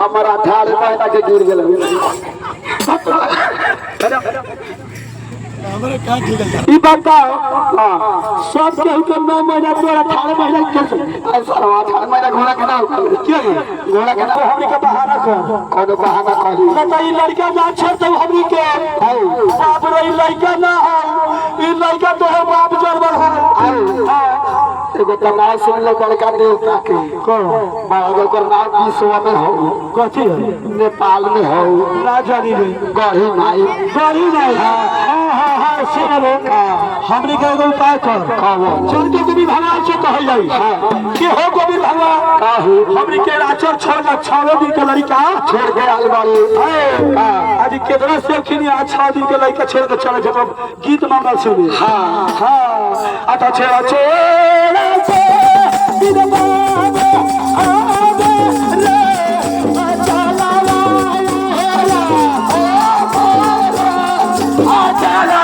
हमारा 18 महीना के गिर गए सब केहू के 9 महीना 18 महीना घोड़ा के नाम घोड़ा के नाम हमनी के बहाना कोनो बहाना करी बताई लड़का ना छोड़ दो हमनी के बाप रे लड़का ना है ई लड़का तो है बाप जरबर है एगो तो नाम सुन लो बड़का देवता के कौन बागल कर नाम विश्व में हो कथी है नेपाल में हो ना जानी रे गढ़ी माई हां सुनो हमनी के एगो उपाय कर चल के गोविंद भगवान से कहल जाई कि हो गोविंद भगवान काहू हमनी के आचर छोड़ के 6 दिन के लड़का छोड़ के आल बाड़ी आज केतना से खिनी 6 दिन के लड़का छोड़ के चले जब गीत मंगल सुनी हां अच्छा छोड़ा दिन बाबे आवे रे चला ला